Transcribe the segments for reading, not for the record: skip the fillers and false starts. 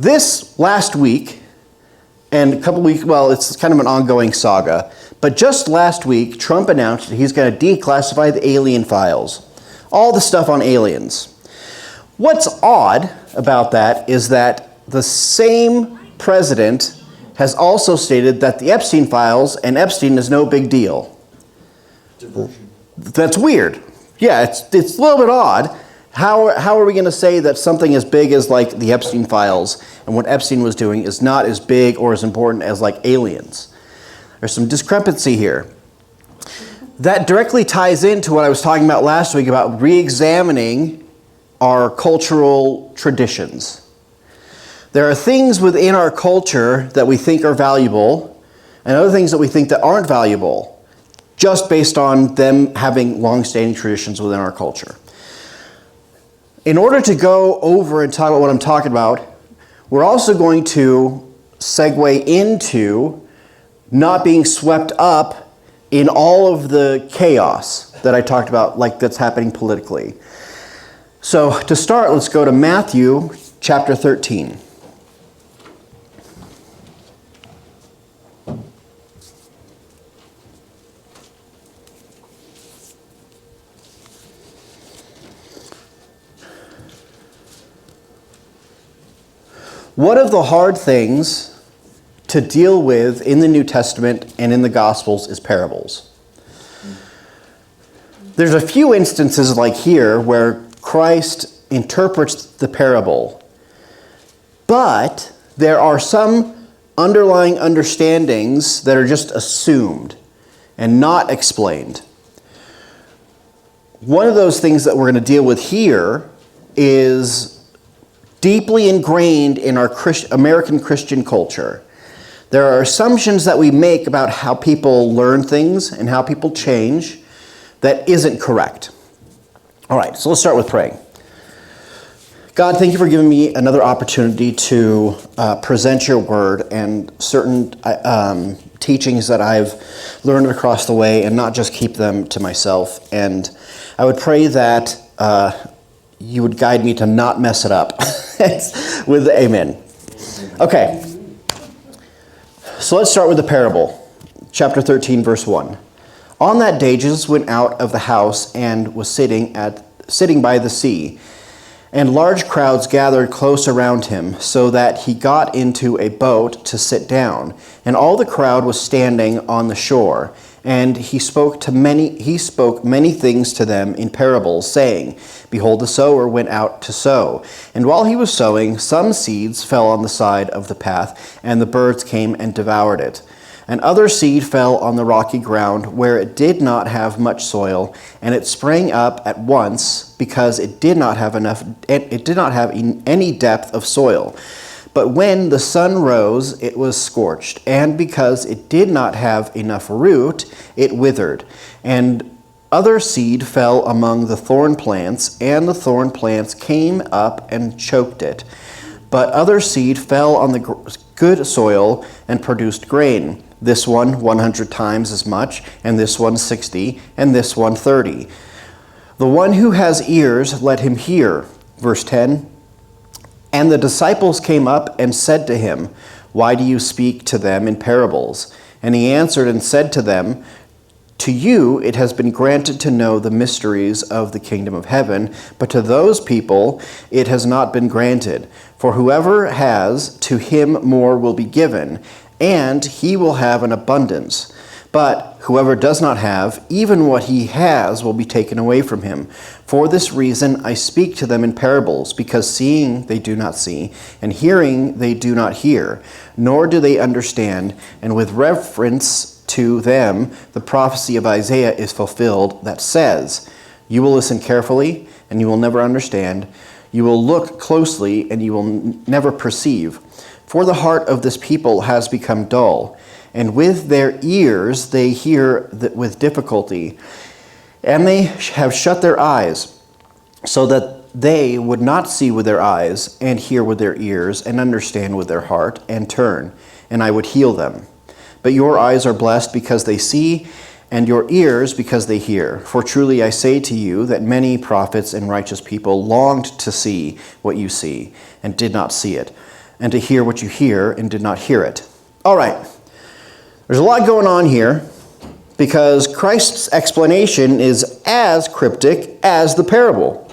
This last week, and a couple weeks, well, it's kind of an ongoing saga, but just last week, Trump announced that he's going to declassify the alien files, all the stuff on aliens. What's odd about that is that the same president has also stated that the Epstein files and Epstein is no big deal. Diversion. That's weird. Yeah, it's a little bit odd. How are we going to say that something as big as like the Epstein files and what Epstein was doing is not as big or as important as like aliens? There's some discrepancy here. That directly ties into what I was talking about last week about re-examining our cultural traditions. There are things within our culture that we think are valuable and other things that we think that aren't valuable just based on them having long-standing traditions within our culture. In order to go over and talk about what I'm talking about, we're also going to segue into not being swept up in all of the chaos that I talked about, like that's happening politically. So to start, let's go to Matthew chapter 13. One of the hard things to deal with in the New Testament and in the Gospels is parables. There's a few instances like here where Christ interprets the parable, but there are some underlying understandings that are just assumed and not explained. One of those things that we're going to deal with here is deeply ingrained in our American Christian culture. There are assumptions that we make about how people learn things and how people change that isn't correct. All right, so let's start with praying. God, thank you for giving me another opportunity to present your word and certain teachings that I've learned across the way and not just keep them to myself. And I would pray that you would guide me to not mess it up with amen. Okay, so let's start with the parable. Chapter 13, verse 1. On that day, Jesus went out of the house and was sitting by the sea, and large crowds gathered close around him, so that he got into a boat to sit down, and all the crowd was standing on the shore. And he spoke many things to them in parables, saying, Behold, the sower went out to sow. And while he was sowing, some seeds fell on the side of the path, and the birds came and devoured it. And other seed fell on the rocky ground, where it did not have much soil, and it sprang up at once, because it did not have any depth of soil. But when the sun rose, it was scorched, and because it did not have enough root, it withered. And other seed fell among the thorn plants, and the thorn plants came up and choked it. But other seed fell on the good soil and produced grain. This one 100 times as much, and this one 60, and this one 30. The one who has ears, let him hear. Verse 10. And the disciples came up and said to him, Why do you speak to them in parables? And he answered and said to them, To you it has been granted to know the mysteries of the kingdom of heaven, but to those people it has not been granted. For whoever has, to him more will be given, and he will have an abundance. But whoever does not have, even what he has will be taken away from him. For this reason I speak to them in parables, because seeing they do not see, and hearing they do not hear, nor do they understand. And with reference to them, the prophecy of Isaiah is fulfilled that says, You will listen carefully, and you will never understand. You will look closely, and you will never perceive. For the heart of this people has become dull, and with their ears they hear with difficulty, and they have shut their eyes, so that they would not see with their eyes, and hear with their ears, and understand with their heart, and turn, and I would heal them. But your eyes are blessed because they see, and your ears because they hear. For truly I say to you that many prophets and righteous people longed to see what you see, and did not see it, and to hear what you hear and did not hear it. All right. There's a lot going on here because Christ's explanation is as cryptic as the parable.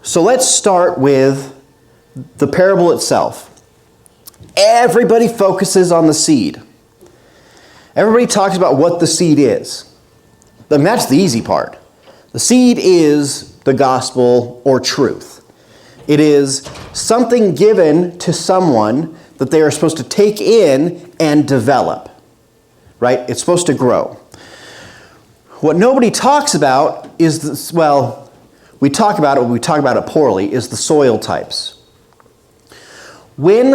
So let's start with the parable itself. Everybody focuses on the seed. Everybody talks about what the seed is. And that's the easy part. The seed is the gospel or truth. It is something given to someone that they are supposed to take in and develop. Right? It's supposed to grow. What nobody talks about is this, well, we talk about it, but we talk about it poorly, is the soil types. When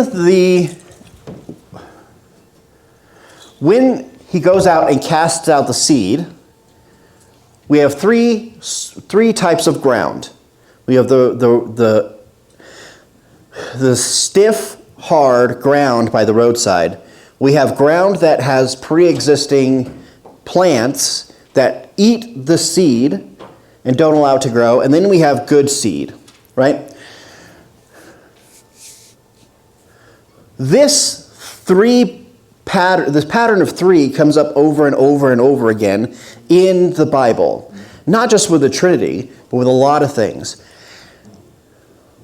he goes out and casts out the seed, we have three types of ground. We have the stiff, hard ground by the roadside. We have ground that has pre-existing plants that eat the seed and don't allow it to grow. And then we have good seed, right? This pattern of three comes up over and over and over again in the Bible. Not just with the Trinity, but with a lot of things.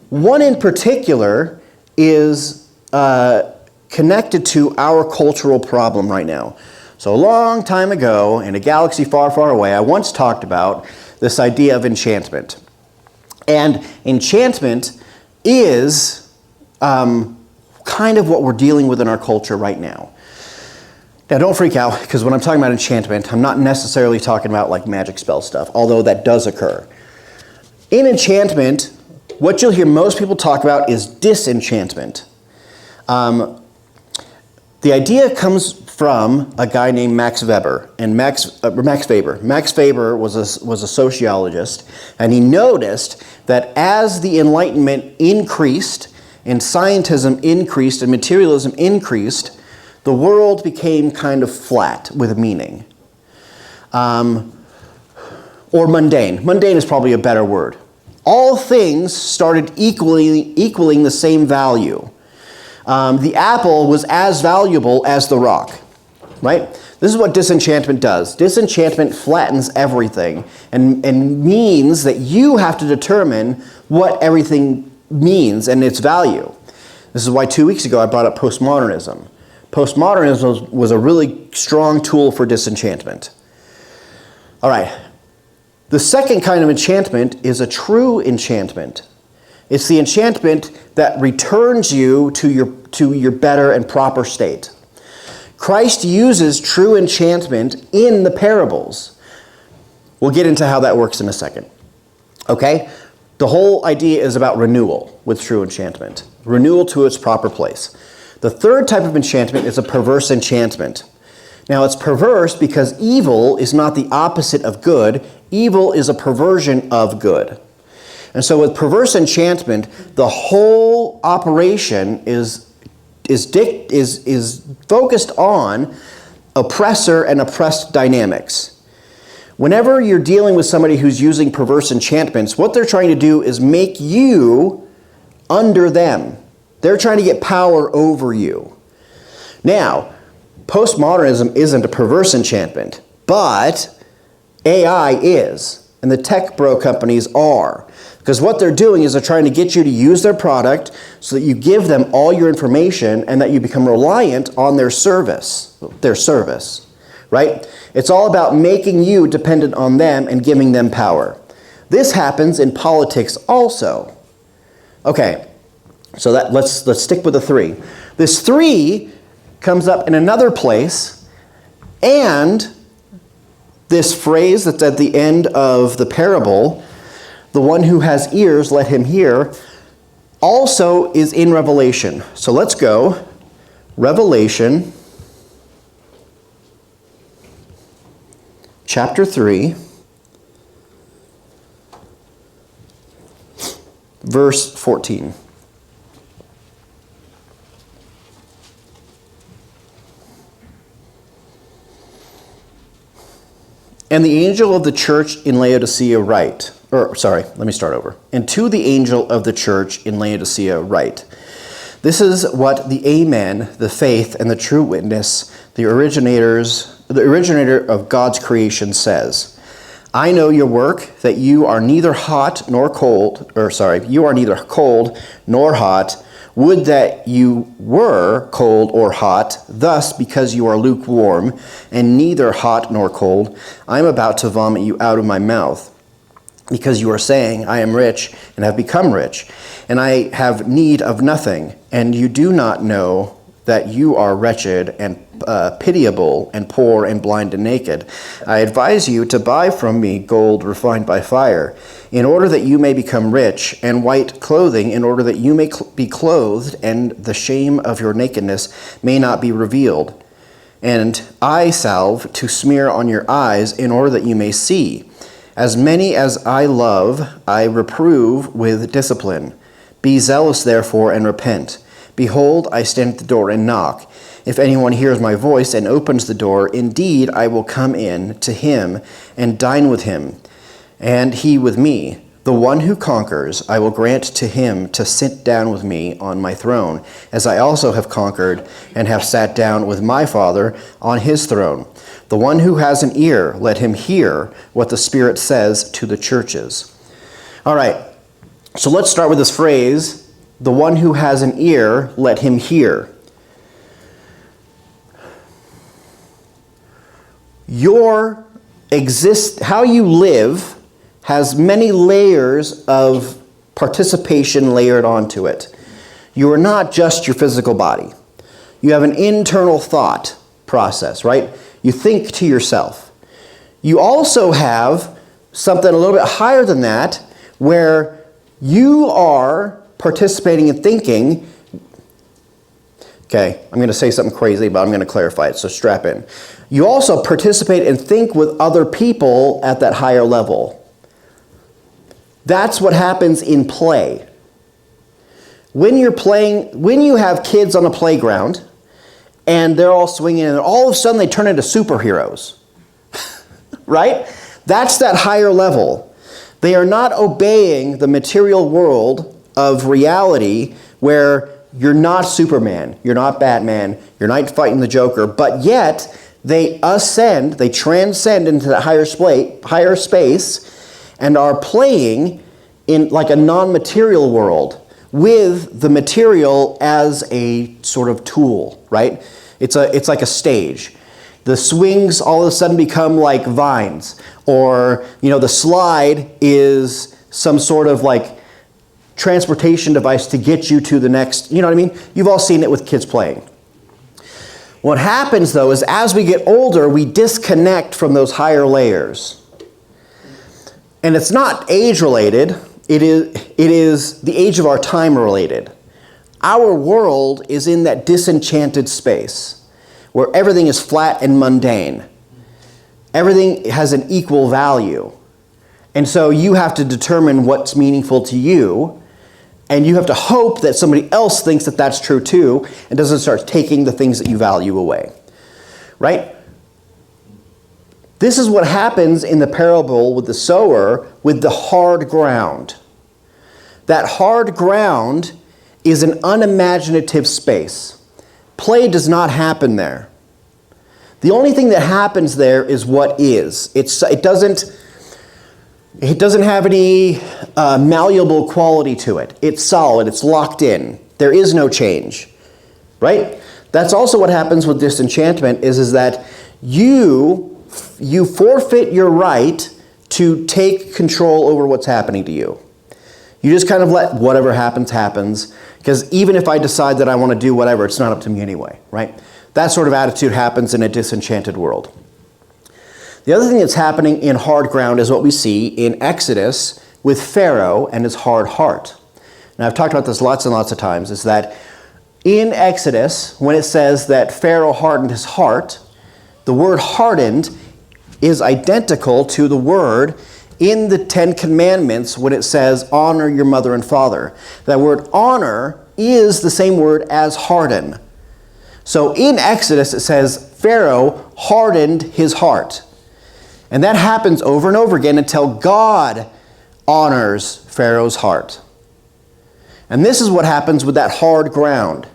One in particular is connected to our cultural problem right now. So a long time ago, in a galaxy far, far away, I once talked about this idea of enchantment. And enchantment is kind of what we're dealing with in our culture right now. Now don't freak out, because when I'm talking about enchantment, I'm not necessarily talking about like magic spell stuff, although that does occur. In enchantment, what you'll hear most people talk about is disenchantment. The idea comes from a guy named Max Weber, and Max Weber. Max Weber was a sociologist, and he noticed that as the Enlightenment increased, and scientism increased, and materialism increased, the world became kind of flat with meaning. Or mundane. Mundane is probably a better word. All things started equaling the same value. The apple was as valuable as the rock, right? This is what disenchantment does. Disenchantment flattens everything and means that you have to determine what everything means and its value. This is why 2 weeks ago I brought up postmodernism. Postmodernism was a really strong tool for disenchantment. All right. The second kind of enchantment is a true enchantment. It's the enchantment that returns you to your better and proper state. Christ uses true enchantment in the parables. We'll get into how that works in a second. Okay? The whole idea is about renewal with true enchantment. Renewal to its proper place. The third type of enchantment is a perverse enchantment. Now, it's perverse because evil is not the opposite of good. Evil is a perversion of good. And so with perverse enchantment, the whole operation is focused on oppressor and oppressed dynamics. Whenever you're dealing with somebody who's using perverse enchantments, what they're trying to do is make you under them. They're trying to get power over you. Now, postmodernism isn't a perverse enchantment, but AI is, and the tech bro companies are. Because what they're doing is they're trying to get you to use their product so that you give them all your information and that you become reliant on their service, right? It's all about making you dependent on them and giving them power. This happens in politics also. Okay, so let's stick with the three. This three comes up in another place, and this phrase that's at the end of the parable, the one who has ears, let him hear, also is in Revelation. So let's go. Revelation chapter 3, verse 14. And the angel of the church in Laodicea write, let me start over. And to the angel of the church in Laodicea write, this is what the Amen, the faith, and the true witness, the originator of God's creation says. I know your work, that you are neither you are neither cold nor hot. Would that you were cold or hot. Thus, because you are lukewarm, and neither hot nor cold, I am about to vomit you out of my mouth. Because you are saying, I am rich, and have become rich, and I have need of nothing, and you do not know that you are wretched and pitiable and poor and blind and naked. I advise you to buy from me gold refined by fire, in order that you may become rich, and white clothing, in order that you may be clothed, and the shame of your nakedness may not be revealed. And eye salve to smear on your eyes, in order that you may see. As many as I love, I reprove with discipline. Be zealous, therefore, and repent. Behold, I stand at the door and knock. If anyone hears my voice and opens the door, indeed I will come in to him and dine with him, and he with me. The one who conquers, I will grant to him to sit down with me on my throne, as I also have conquered and have sat down with my Father on his throne. The one who has an ear, let him hear what the Spirit says to the churches. All right, so let's start with this phrase, the one who has an ear, let him hear. How you live has many layers of participation layered onto it. You are not just your physical body. You have an internal thought process, right? You think to yourself. You also have something a little bit higher than that, where you are participating in thinking. Okay, I'm going to say something crazy, but I'm going to clarify it, so strap in. You also participate and think with other people at that higher level. That's what happens in play. When you have kids on a playground, and they're all swinging, and all of a sudden they turn into superheroes. Right? That's that higher level. They are not obeying the material world of reality where you're not Superman, you're not Batman, you're not fighting the Joker, but yet they transcend into that higher space and are playing in like a non-material world with the material as a sort of tool, right? It's like a stage. The swings all of a sudden become like vines, or the slide is some sort of like transportation device to get you to the next, you know what I mean? You've all seen it with kids playing. What happens though is as we get older, we disconnect from those higher layers. And it's not age related, it is the age of our time related. Our world is in that disenchanted space where everything is flat and mundane. Everything has an equal value. And so you have to determine what's meaningful to you, and you have to hope that somebody else thinks that that's true too and doesn't start taking the things that you value away. Right? This is what happens in the parable with the sower with the hard ground. That hard ground is an unimaginative space. Play does not happen there. The only thing that happens there is what is. It doesn't have any malleable quality to it. It's solid. It's locked in. There is no change. Right? That's also what happens with disenchantment is that you forfeit your right to take control over what's happening to you. You just kind of let whatever happens, because even if I decide that I want to do whatever, it's not up to me anyway, right? That sort of attitude happens in a disenchanted world. The other thing that's happening in hard ground is what we see in Exodus with Pharaoh and his hard heart. Now, I've talked about this lots and lots of times, is that in Exodus, when it says that Pharaoh hardened his heart, the word hardened is identical to the word in the Ten Commandments when it says, honor your mother and father. That word honor is the same word as harden. So in Exodus it says, Pharaoh hardened his heart. And that happens over and over again until God honors Pharaoh's heart. And this is what happens with that hard ground,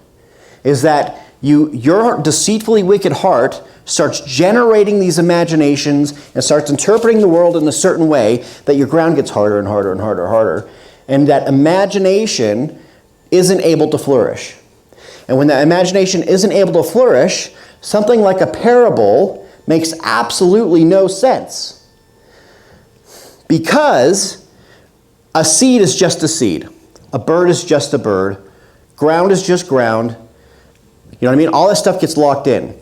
is that your deceitfully wicked heart starts generating these imaginations and starts interpreting the world in a certain way that your ground gets harder and harder and harder and harder. And that imagination isn't able to flourish. And when that imagination isn't able to flourish, something like a parable makes absolutely no sense. Because a seed is just a seed. A bird is just a bird. Ground is just ground. You know what I mean? All that stuff gets locked in.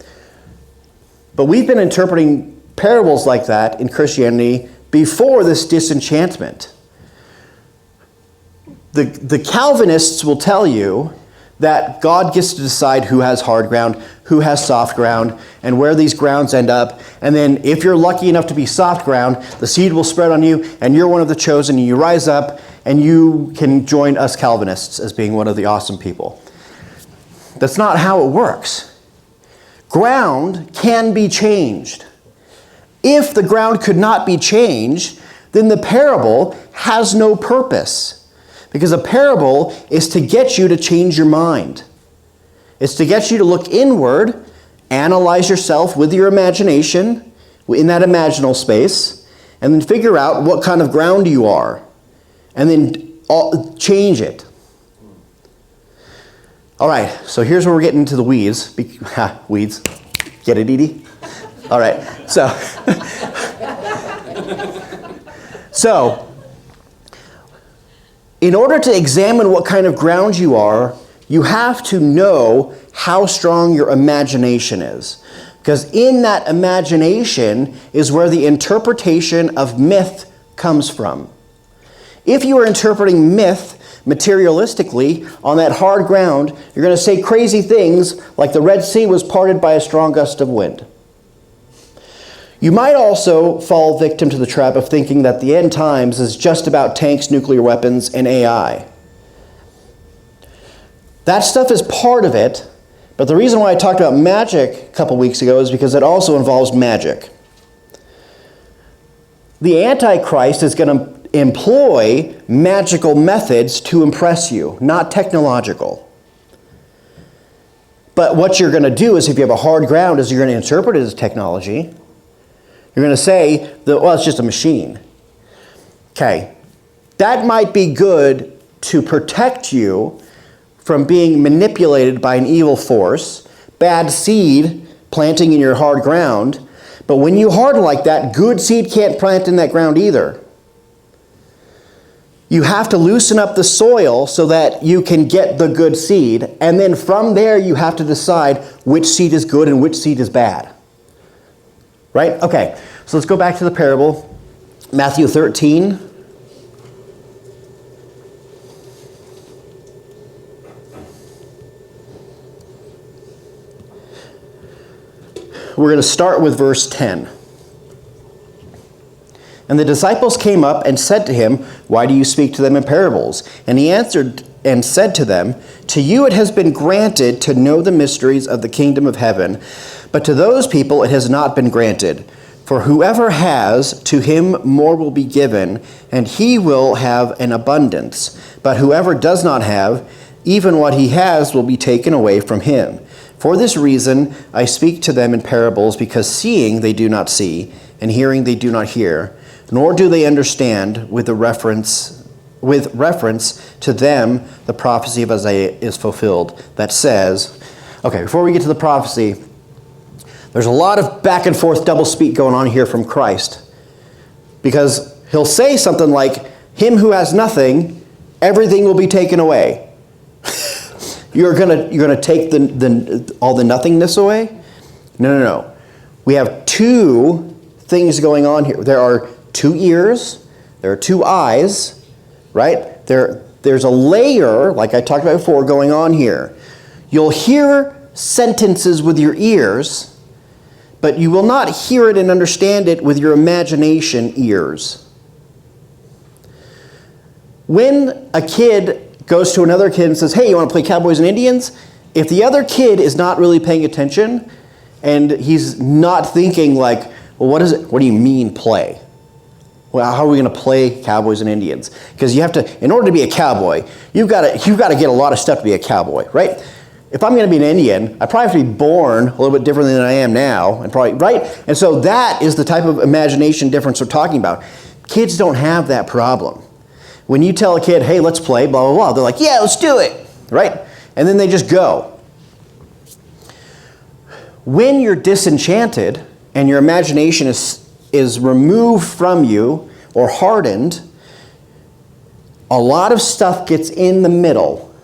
But we've been interpreting parables like that in Christianity before this disenchantment. The Calvinists will tell you that God gets to decide who has hard ground, who has soft ground, and where these grounds end up. And then if you're lucky enough to be soft ground, the seed will spread on you, and you're one of the chosen, and you rise up, and you can join us Calvinists as being one of the awesome people. That's not how it works. Ground can be changed. If the ground could not be changed, then the parable has no purpose. Because a parable is to get you to change your mind. It's to get you to look inward, analyze yourself with your imagination, in that imaginal space, and then figure out what kind of ground you are. And then change it. All right, so here's where we're getting into the weeds. Weeds. Get it, Edie? All right, so in order to examine what kind of ground you are, you have to know how strong your imagination is. Because in that imagination is where the interpretation of myth comes from. If you are interpreting myth materialistically on that hard ground, you're going to say crazy things like the Red Sea was parted by a strong gust of wind. You might also fall victim to the trap of thinking that the end times is just about tanks, nuclear weapons, and AI. That stuff is part of it, but the reason why I talked about magic a couple weeks ago is because it also involves magic. The Antichrist is going to employ magical methods to impress you, not technological. But what you're going to do is, if you have a hard ground, is you're going to interpret it as technology. You're going to say that, well, it's just a machine. Okay, that might be good to protect you from being manipulated by an evil force, bad seed planting in your hard ground. But when you harden like that, good seed can't plant in that ground either. You have to loosen up the soil so that you can get the good seed. And then from there, you have to decide which seed is good and which seed is bad. Right? Okay, so let's go back to the parable. Matthew 13. We're going to start with verse 10. And the disciples came up and said to him, "Why do you speak to them in parables?" And he answered and said to them, "To you it has been granted to know the mysteries of the kingdom of heaven, but to those people it has not been granted. For whoever has, to him more will be given, and he will have an abundance. But whoever does not have, even what he has will be taken away from him. For this reason I speak to them in parables, because seeing they do not see, and hearing they do not hear, nor do they understand. With reference to them the prophecy of Isaiah is fulfilled, that says," okay, before we get to the prophecy, there's a lot of back and forth double speak going on here from Christ. Because he'll say something like, "Him who has nothing, everything will be taken away." You're gonna take all the nothingness away? No. We have two things going on here. There are two ears, there are two eyes, right? There's a layer, like I talked about before, going on here. You'll hear sentences with your ears, but you will not hear it and understand it with your imagination ears. When a kid goes to another kid and says, "Hey, you want to play Cowboys and Indians?" If the other kid is not really paying attention and he's not thinking like, "Well, what is it? What do you mean play? Well, how are we going to play cowboys and Indians? Because you have to, in order to be a cowboy, you've got to get a lot of stuff to be a cowboy, right? If I'm going to be an Indian, I probably have to be born a little bit differently than I am now, and probably, right? And so that is the type of imagination difference we're talking about. Kids don't have that problem. When you tell a kid, hey, let's play, blah, blah, blah, they're like, yeah, let's do it, right? And then they just go. When you're disenchanted and your imagination is removed from you or hardened, a lot of stuff gets in the middle.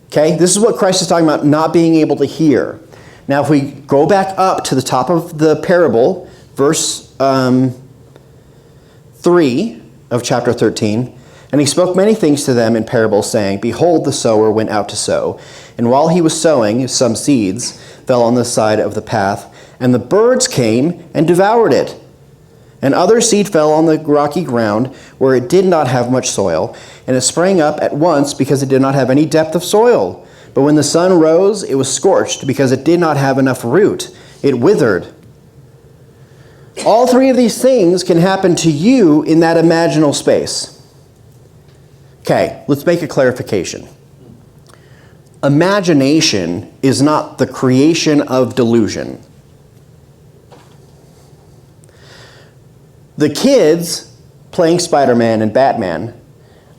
Okay, this is what Christ is talking about, not being able to hear. Now, if we go back up to the top of the parable, verse 3 of chapter 13, and he spoke many things to them in parables, saying, behold, the sower went out to sow. And while he was sowing, some seeds fell on the side of the path, and the birds came and devoured it. And other seed fell on the rocky ground, where it did not have much soil, and it sprang up at once because it did not have any depth of soil. But when the sun rose, it was scorched, because it did not have enough root. It withered. All three of these things can happen to you in that imaginal space. Okay, let's make a clarification. Imagination is not the creation of delusion. The kids playing Spider-Man and Batman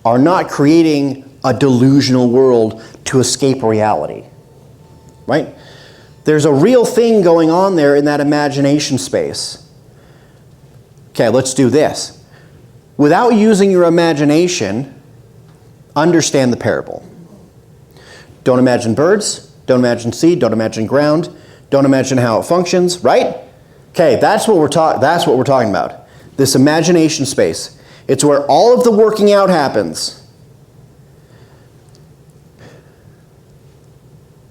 are not creating a delusional world to escape reality, right? There's a real thing going on there in that imagination space. Okay, let's do this. Without using your imagination, understand the parable. Don't imagine birds, don't imagine seed, don't imagine ground, don't imagine how it functions, right? Okay, that's what we're talking about. This imagination space. It's where all of the working out happens.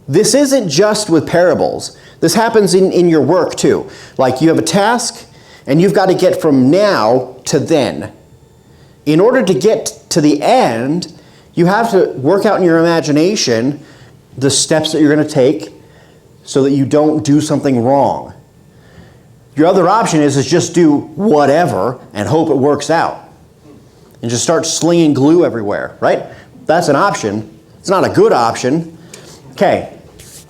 This isn't just with parables. This happens in your work too. Like you have a task and you've got to get from now to then. In order to get to the end, you have to work out in your imagination the steps that you're going to take so that you don't do something wrong. Your other option is just do whatever and hope it works out. And just start slinging glue everywhere, right? That's an option. It's not a good option. Okay.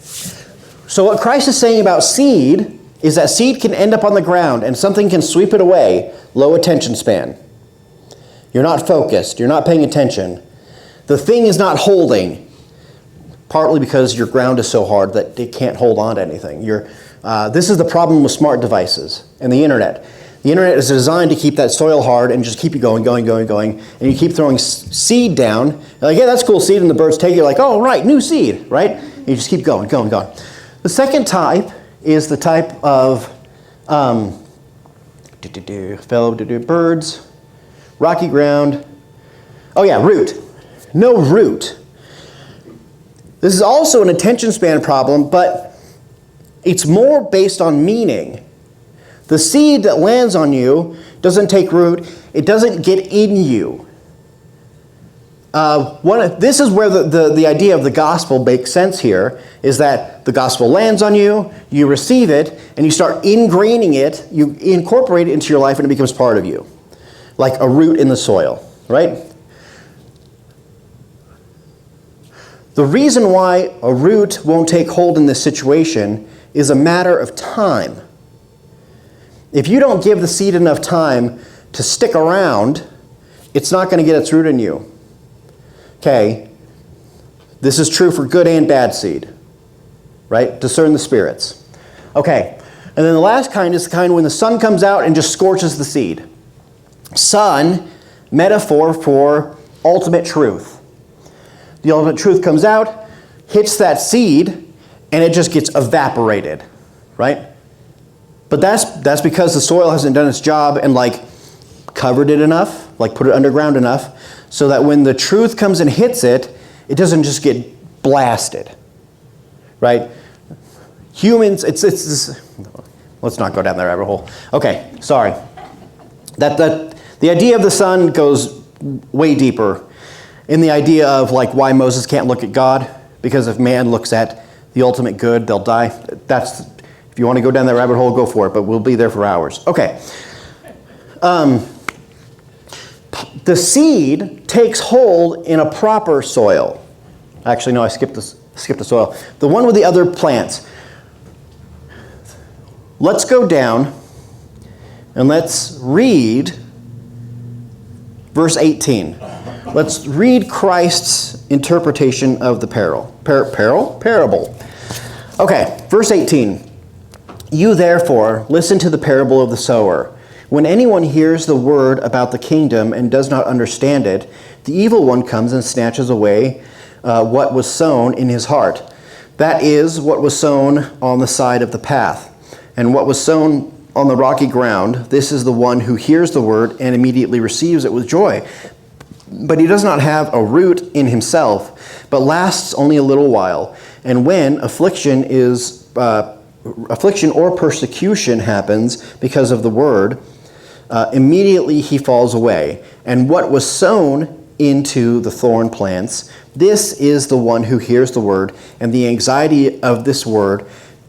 So what Christ is saying about seed is that seed can end up on the ground and something can sweep it away. Low attention span. You're not focused. You're not paying attention. The thing is not holding, partly because your ground is so hard that it can't hold on to anything. This is the problem with smart devices and the internet. The internet is designed to keep that soil hard and just keep you going, and you keep throwing seed down. You're like, yeah, that's cool seed, and the birds take it. You're like, oh, right, new seed, right? And you just keep going. The second type is the type of birds, rocky ground. Oh yeah, root. No root. This is also an attention span problem, but it's more based on meaning. The seed that lands on you doesn't take root. It doesn't get in you. This is where the idea of the gospel makes sense here, is that the gospel lands on you, you receive it, and you start ingraining it, you incorporate it into your life, and it becomes part of you. Like a root in the soil, right? The reason why a root won't take hold in this situation is a matter of time. If you don't give the seed enough time to stick around, it's not going to get its root in you. Okay, this is true for good and bad seed, right? Discern the spirits. Okay, and then the last kind is the kind when the sun comes out and just scorches the seed. Sun, metaphor for ultimate truth. The ultimate truth comes out, hits that seed, and it just gets evaporated, right? But that's because the soil hasn't done its job and like covered it enough, like put it underground enough, so that when the truth comes and hits it, it doesn't just get blasted, right? Humans, let's not go down that rabbit hole. Okay, sorry. The idea of the sun goes way deeper in the idea of like why Moses can't look at God, because if man looks at the ultimate good, they'll die. If you want to go down that rabbit hole, go for it, but we'll be there for hours. Okay. The seed takes hold in a proper soil. Actually, no, I skipped the soil. The one with the other plants. Let's go down and let's read verse 18. Let's read Christ's interpretation of the parable. Okay, verse 18. You therefore listen to the parable of the sower. When anyone hears the word about the kingdom and does not understand it, the evil one comes and snatches away what was sown in his heart. That is what was sown on the side of the path. And what was sown on the rocky ground, this is the one who hears the word and immediately receives it with joy. But he does not have a root in himself, but lasts only a little while. And when affliction or persecution happens because of the word, immediately he falls away. And what was sown into the thorn plants, this is the one who hears the word, and the anxiety of this word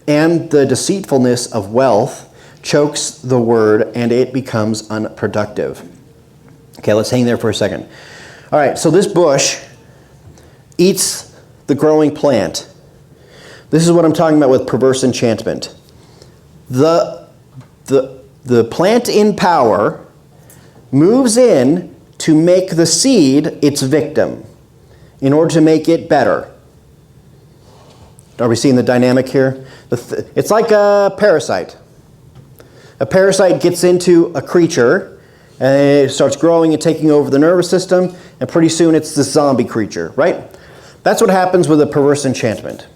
and the deceitfulness of wealth chokes the word, and it becomes unproductive. Okay, let's hang there for a second. All right, so this bush eats the growing plant. This is what I'm talking about with perverse enchantment. The plant in power moves in to make the seed its victim in order to make it better. Are we seeing the dynamic here? It's like a parasite. A parasite gets into a creature and it starts growing and taking over the nervous system, and pretty soon it's this zombie creature, right? That's what happens with a perverse enchantment.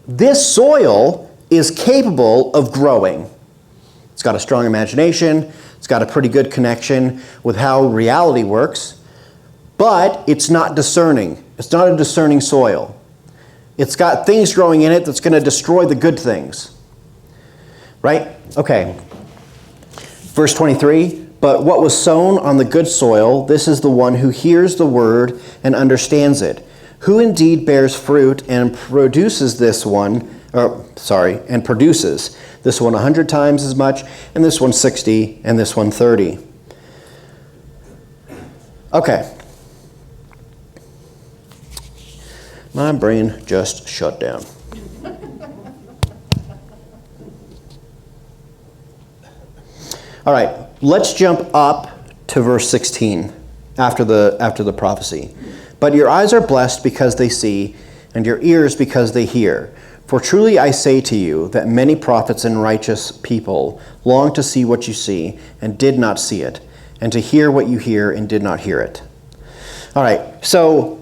This soil is capable of growing. It's got a strong imagination. It's got a pretty good connection with how reality works, but it's not discerning. It's not a discerning soil. It's got things growing in it that's going to destroy the good things. Right? Okay. Verse 23, but what was sown on the good soil, this is the one who hears the word and understands it, who indeed bears fruit and produces this one 100 times as much, and this one 60, and this one 30. Okay. My brain just shut down. All right, let's jump up to verse 16 after the prophecy. But your eyes are blessed because they see, and your ears because they hear. For truly I say to you that many prophets and righteous people longed to see what you see and did not see it, and to hear what you hear and did not hear it. All right, so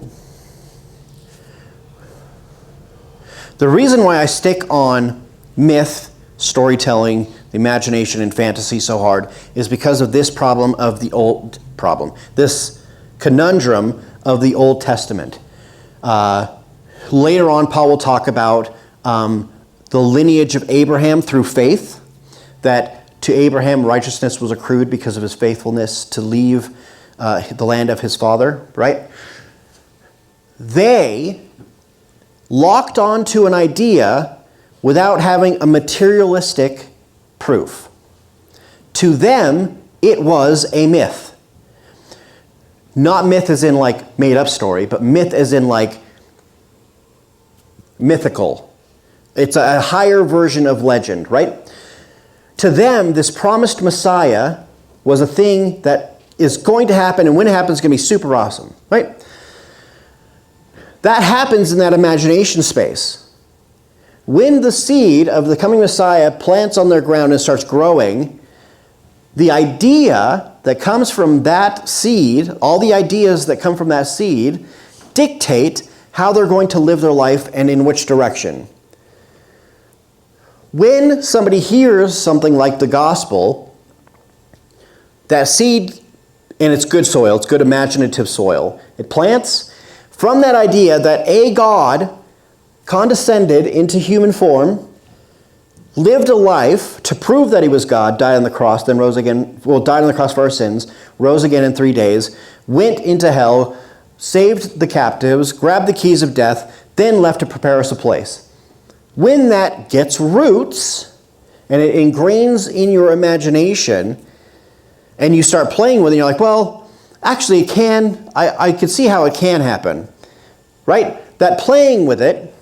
the reason why I stick on myth, storytelling, the imagination, and fantasy so hard is because of this this conundrum of the Old Testament. Later on, Paul will talk about the lineage of Abraham through faith, that to Abraham righteousness was accrued because of his faithfulness to leave the land of his father, right? They locked onto an idea without having a materialistic proof. To them, it was a myth. Not myth as in like made up story, but myth as in like mythical. It's a higher version of legend, right? To them, this promised Messiah was a thing that is going to happen, and when it happens, it's going to be super awesome, right? That happens in that imagination space. When the seed of the coming Messiah plants on their ground and starts growing, the idea that comes from that seed, all the ideas that come from that seed, dictate how they're going to live their life and in which direction. When somebody hears something like the gospel, that seed, and it's good soil, it's good imaginative soil, it plants from that idea that a God condescended into human form, lived a life to prove that he was God, died on the cross, then rose again, died on the cross for our sins, rose again in 3 days, went into hell, saved the captives, grabbed the keys of death, then left to prepare us a place. When that gets roots and it ingrains in your imagination, and you start playing with it, and you're like, well, actually it can, I can see how it can happen, right? That playing with it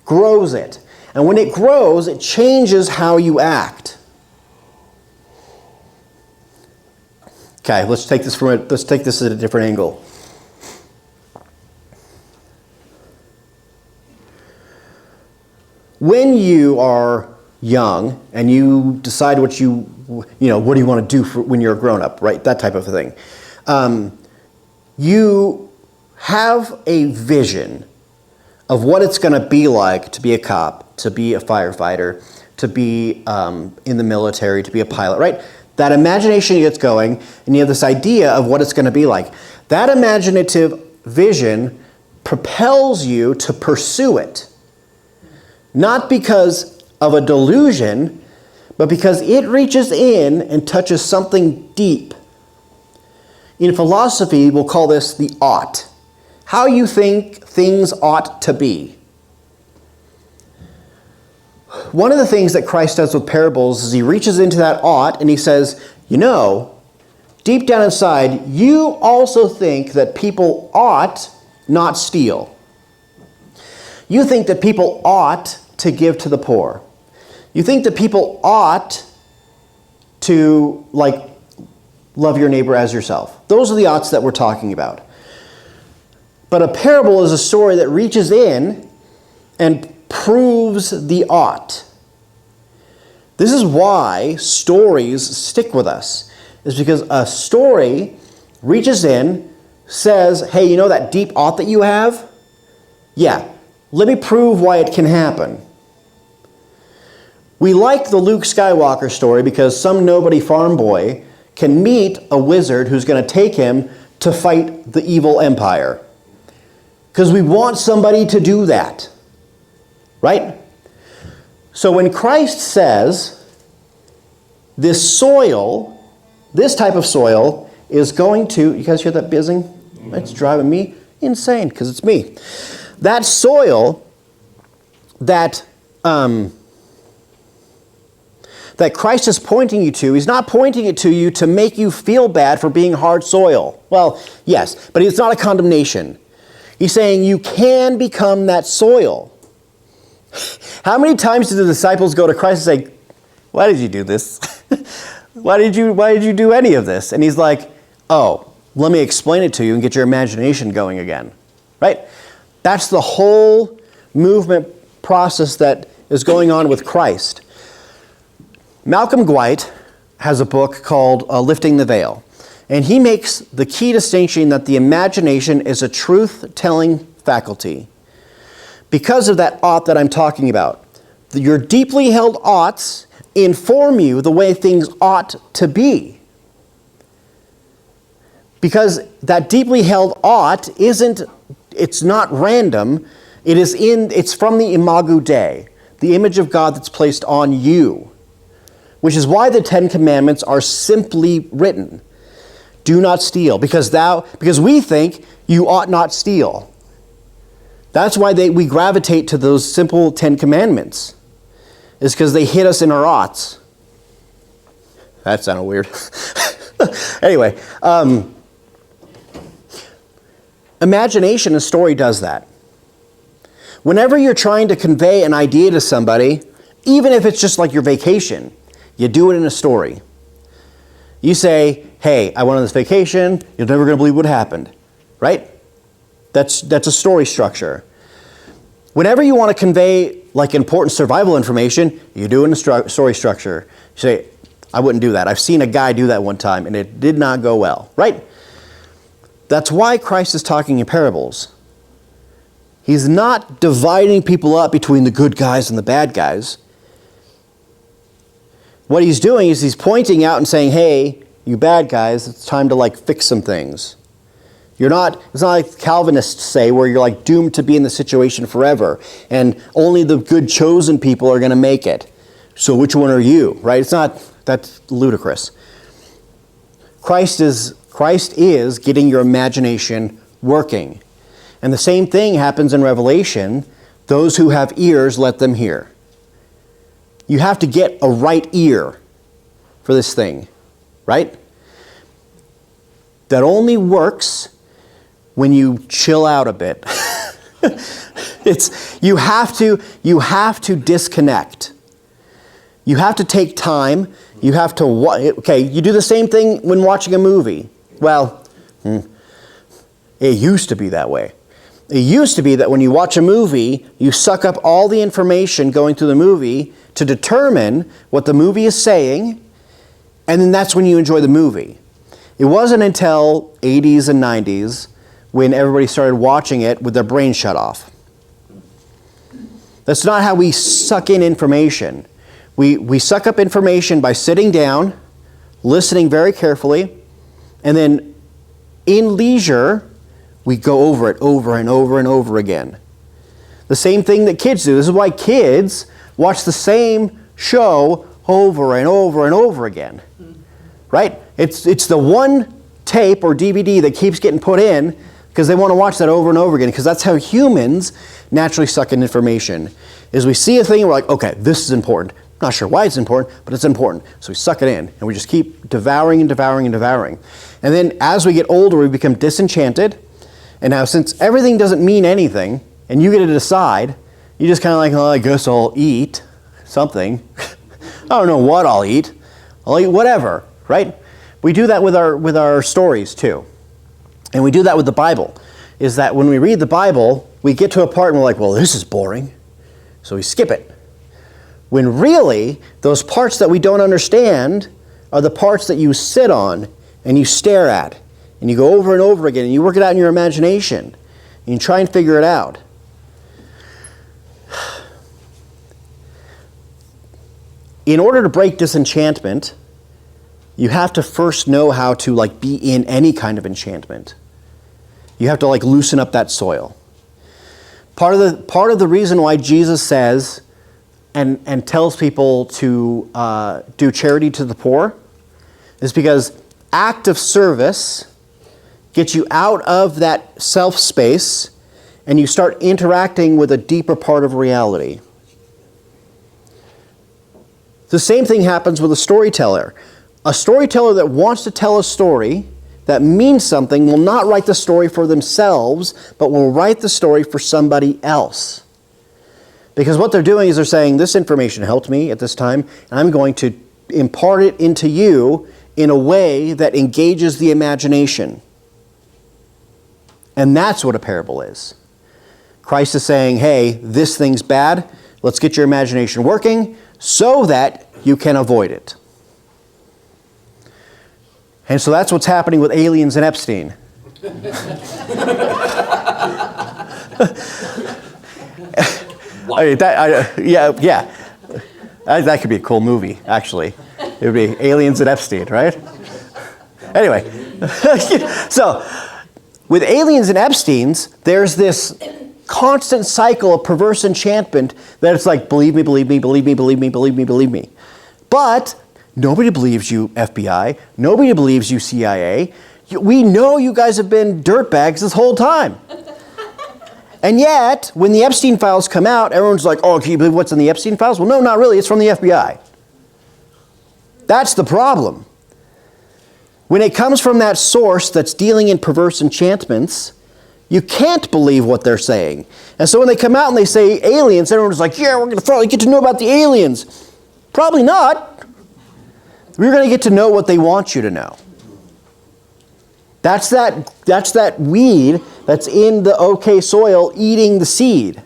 grows it. And when it grows, it changes how you act. Okay, let's take this at a different angle. When you are young and you decide what do you want to do when you're a grown-up, right? That type of thing. You have a vision of what it's going to be like to be a cop, to be a firefighter, to be in the military, to be a pilot, right? That imagination gets going, and you have this idea of what it's going to be like. That imaginative vision propels you to pursue it. Not because of a delusion, but because it reaches in and touches something deep. In philosophy, we'll call this the ought. How you think things ought to be. One of the things that Christ does with parables is he reaches into that ought and he says, deep down inside, you also think that people ought not steal. You think that people ought to give to the poor. You think that people ought to, love your neighbor as yourself. Those are the oughts that we're talking about. But a parable is a story that reaches in and proves the ought. This is why stories stick with us. Is because a story reaches in, says, hey, that deep ought that you have? Yeah, let me prove why it can happen. We like the Luke Skywalker story because some nobody farm boy can meet a wizard who's going to take him to fight the evil empire. Because we want somebody to do that. Right? So when Christ says, this type of soil is going to, you guys hear that buzzing? It's driving me insane because it's me. That soil that Christ is pointing you to, he's not pointing it to you to make you feel bad for being hard soil. Well, yes, but it's not a condemnation. He's saying you can become that soil. How many times did the disciples go to Christ and say, why did you do this? Why did you do any of this? And he's like, oh, let me explain it to you and get your imagination going again. Right? That's the whole movement process that is going on with Christ. Malcolm Dwight has a book called Lifting the Veil. And he makes the key distinction that the imagination is a truth-telling faculty. Because of that ought that I'm talking about. Your deeply held oughts inform you the way things ought to be. Because that deeply held ought it's not random, it's from the imago Dei, the image of God that's placed on you. Which is why the Ten Commandments are simply written. Do not steal, because we think you ought not steal. That's why we gravitate to those simple Ten Commandments. Is because they hit us in our oughts. That sounded weird. Anyway, imagination, a story does that. Whenever you're trying to convey an idea to somebody, even if it's just like your vacation, you do it in a story. You say, hey, I went on this vacation, you're never going to believe what happened. Right? That's a story structure. Whenever you want to convey important survival information, you do it in a story structure. You say, I wouldn't do that. I've seen a guy do that one time and it did not go well. Right? That's why Christ is talking in parables. He's not dividing people up between the good guys and the bad guys. What he's doing is he's pointing out and saying, hey, you bad guys, it's time to fix some things. It's not like Calvinists say where you're doomed to be in the situation forever and only the good chosen people are going to make it. So which one are you, right? That's ludicrous. Christ is getting your imagination working. And the same thing happens in Revelation. Those who have ears, let them hear. you have to get a right ear for this thing, right? That only works when you chill out a bit. You have to disconnect. You have to take time. You have to, you do the same thing when watching a movie. Well, it used to be that way. It used to be that when you watch a movie, you suck up all the information going through the movie to determine what the movie is saying, and then that's when you enjoy the movie. It wasn't until 80s and 90s when everybody started watching it with their brain shut off. That's not how we suck in information. We suck up information by sitting down, listening very carefully, and then in leisure, we go over it over and over and over again. The same thing that kids do. This is why kids watch the same show over and over and over again. Right? It's the one tape or DVD that keeps getting put in because they want to watch that over and over again, because that's how humans naturally suck in information. Is we see a thing and we're like, okay, this is important. Not sure why it's important, but it's important. So we suck it in and we just keep devouring and devouring and devouring. And then as we get older, we become disenchanted. And now since everything doesn't mean anything and you get to decide, you just kind of like, oh, I guess I'll eat something. I don't know what I'll eat. I'll eat whatever, right? We do that with our stories too. And we do that with the Bible. Is that when we read the Bible, we get to a part and we're like, well, this is boring. So we skip it. When really, those parts that we don't understand are the parts that you sit on and you stare at. And you go over and over again and you work it out in your imagination. And you try and figure it out. In order to break disenchantment, you have to first know how to be in any kind of enchantment. You have to loosen up that soil. Part of the reason why Jesus says and tells people to do charity to the poor is because act of service gets you out of that self space and you start interacting with a deeper part of reality. The same thing happens with a storyteller. A storyteller that wants to tell a story that means something will not write the story for themselves, but will write the story for somebody else. Because what they're doing is they're saying, this information helped me at this time, and I'm going to impart it into you in a way that engages the imagination. And that's what a parable is. Christ is saying, hey, this thing's bad. Let's get your imagination working so that you can avoid it. And so that's what's happening with aliens and Epstein. That could be a cool movie, actually. It would be Aliens and Epstein, right? Anyway, so with aliens and Epstein's, there's this constant cycle of perverse enchantment that it's like, believe me, believe me, believe me, believe me, believe me, believe me. But nobody believes you, FBI. Nobody believes you, CIA. We know you guys have been dirtbags this whole time. And yet, when the Epstein files come out, everyone's like, oh, can you believe what's in the Epstein files? Well, no, not really. It's from the FBI. That's the problem. When it comes from that source that's dealing in perverse enchantments, you can't believe what they're saying. And so when they come out and they say aliens, everyone's like, yeah, we're going to finally get to know about the aliens. Probably not. We're going to get to know what they want you to know. That's that weed that's in the okay soil eating the seed.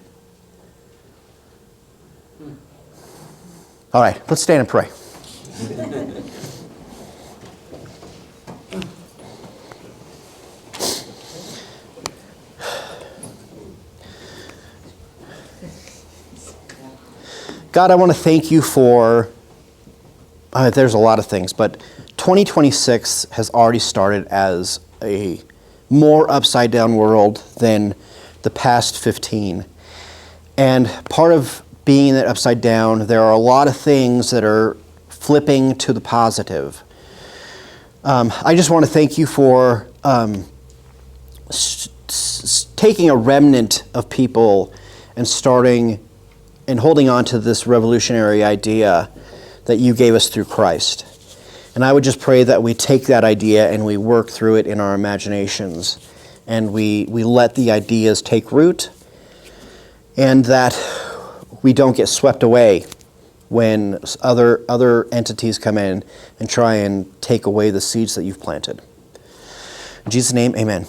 All right, let's stand and pray. God, I want to thank you for, there's a lot of things, but 2026 has already started as a more upside down world than the past 15. And part of being that upside down, there are a lot of things that are flipping to the positive. I just want to thank you for taking a remnant of people and starting and holding on to this revolutionary idea that you gave us through Christ. And I would just pray that we take that idea and we work through it in our imaginations, and we let the ideas take root, and that we don't get swept away when other entities come in and try and take away the seeds that you've planted. In Jesus' name, amen.